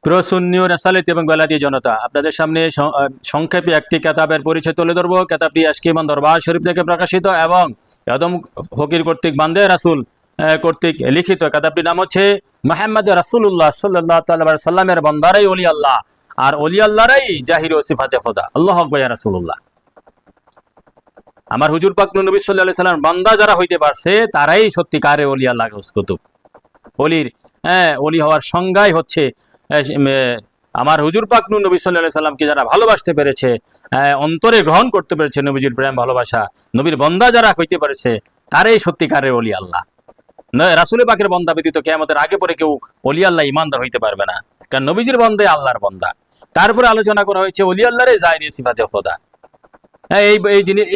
প্রিয় সুন্নি ও রাসালাত এবং বেলাতি জনতা, আপনাদের সামনে সংক্ষেপে একটি কেতাবের পরিচয় তুলে ধরবো। কেতাবটি আশকিমান দরবার শরীফ থেকে প্রকাশিত এবং আদম ফকির কর্তৃক বান্দে রাসূল কর্তৃক লিখিত। কেতাবটির নাম হচ্ছে মুহাম্মদ রাসূলুল্লাহ সাল্লাল্লাহু আলাইহি সাল্লামের বান্দারাই ওলি আল্লাহ আর ওলি আল্লাহরাই জাহির ও সিফাতে খোদা। আল্লাহু আকবার ইয়া রাসূলুল্লাহ। আমার হুজুর পাক নবী সাল্লাল্লাহু আলাইহি সাল্লাম বান্দা যারা হইতে পারছে তারাই সত্যিকারে ওলি আল্লাহ কুতুব। ওলির ওলি হওয়ার সংজ্ঞাই হচ্ছে আমার হুজুর পাক নবী সাল্লাল্লাহু আলাইহি সাল্লামকে যারা ভালোবাসতে পেরেছে, অন্তরে গ্রহণ করতে পেরেছে নবীজির প্রেম ভালোবাসা, নবীর বন্দা যারা হইতে পারেছে তারাই সত্যিকারের ওলি আল্লাহ। রাসূল পাকের বন্দা ব্যতীত কিয়ামতের আগে পরে কেউ ওলি আল্লাহ ইমানদার হইতে পারবে না, কারণ নবীজির বন্দা আল্লাহর বন্দা। তারপরে আলোচনা করা হয়েছে ওলি আল্লাহরে জাহিরি সিফাতে খোদা।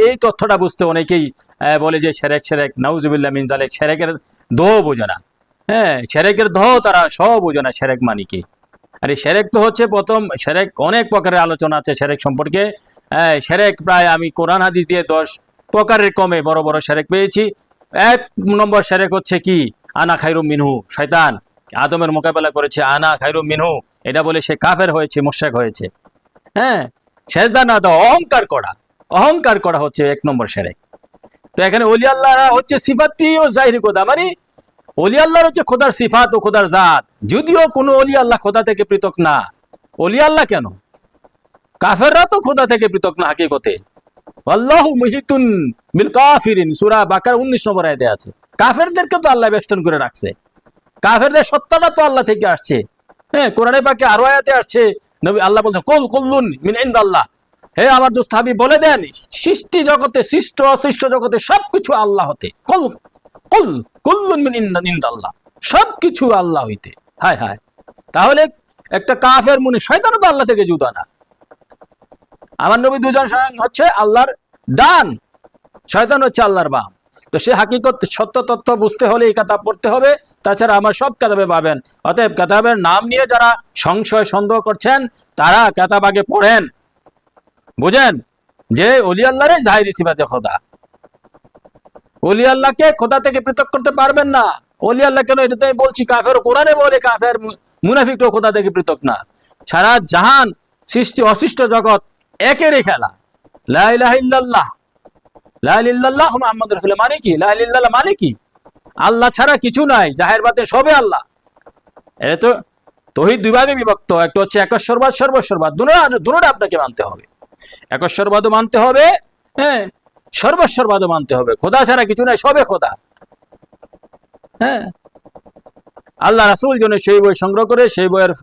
এই তথ্যটা বুঝতে অনেকেই বলে যে শিরক শিরক, নাউজুবিল্লাহ মিন যালিক, শিরকের দোহ বোঝে না। শিরকের দোহ তারা সব বোঝে না শিরক মানে কি। আরে শিরক তো হচ্ছে প্রথম শিরক, অনেক প্রকারের আলোচনা আছে শিরক সম্পর্কে। শিরক প্রায় আমি কোরআন হাদিস দিয়ে 10 প্রকারের কমে বড় বড় শিরক পেয়েছি। 1 নম্বর শিরক হচ্ছে কি, আনা খায়রুম মিনহু। শয়তান আদমের মোকাবেলা করেছে আনা খায়রুম মিনহু, এটা বলে সে কাফের হয়েছে, মুশরিক হয়েছে। সেজদা না দাও, অহংকার করা হচ্ছে 1 নম্বর শিরক। তো এখানে ওলি আল্লাহ হচ্ছে সিফাতি ও জাহিরি খোদা, মানে ওলি আল্লাহর হচ্ছে খোদার সিফাত ও খোদার জাত, যদিও কোনো ওলি আল্লাহ খোদা থেকে পৃথক না। ওলি আল্লাহ কেন, কাফেররা তো খোদা থেকে পৃথক না হাকিকতে। আল্লাহু মুহিতুন বিল কাফিরিন, সূরা বাকারা 19 নম্বর আয়াতে আছে। কাফেরদেরকে তো আল্লাহ বেষ্টন করে রাখছে, কাফেরদের সত্তাটা তো আল্লাহ থেকে আসছে। কোরআনে পাকে আরো আয়াতে আসছে, নবী আল্লাহ বলছেন কুল কুল্লুন মিন ইনদাল্লাহ, হে আমার দোস্ত হাবিব বলে দেন সৃষ্টি জগতে, সৃষ্ট অসৃষ্ট জগতে সবকিছু আল্লাহ হতে। কুল কুল কুল্লুন মিন ইনদাল্লাহ, সবকিছু আল্লাহ হইতে। হায় হায়, তাহলে একটা কাফের মুনি শয়তানও তো আল্লাহ থেকে জুদা না। আমার নবী দুজন হচ্ছে আল্লাহর ডান, শয়তান হচ্ছে আল্লাহর বাম। তো সে হাকিকত সত্য তথ্য বুঝতে হলে এই কিতাব পড়তে হবে, তাছাড়া আমার সব কিতাবে পাবেন। অতএব কিতাবের নাম নিয়ে যারা সংশয় সন্দেহ করছেন তারা কিতাব আগে পড়েন, বুঝেন যে ওলি আল্লাহরে জাহিরি সিফাতে খোদা। ওলি আল্লাহকে খোদা থেকে পৃথক করতে পারবেন না। ওলি আল্লাহ কেন, এটা আমি বলছি, কাফের কোরআনে বলে কাফের মুনাফিকও খোদা থেকে পৃথক না। সারা জাহান সৃষ্টি অসৃষ্ট জগৎ একেরই খেলা। লা ইলাহা ইল্লাল্লাহ, লা ইলাহা ইল্লাল্লাহ মুহাম্মাদুর রাসূলুল্লাহ মানে কি, লা ইলাহা ইল্লাল্লাহ মানে কি, আল্লাহ ছাড়া কিছু নাই, জাহের বাতে সবে আল্লাহ। এটা তো তৌহিদ 2 ভাগে বিভক্ত, একটা হচ্ছে একশ্বরবাদ, সর্বস্বরবাদ। দুটোটা আপনাকে মানতে হবে, একশ্বরবাদও মানতে হবে, সর্বস্বরবাদও মানতে হবে। খোদা ছাড়া কিছু নাই, সবে খোদা। আল্লাহ রাসূল জন্য সেই বই সংগ্রহ করে সেই বইয়ের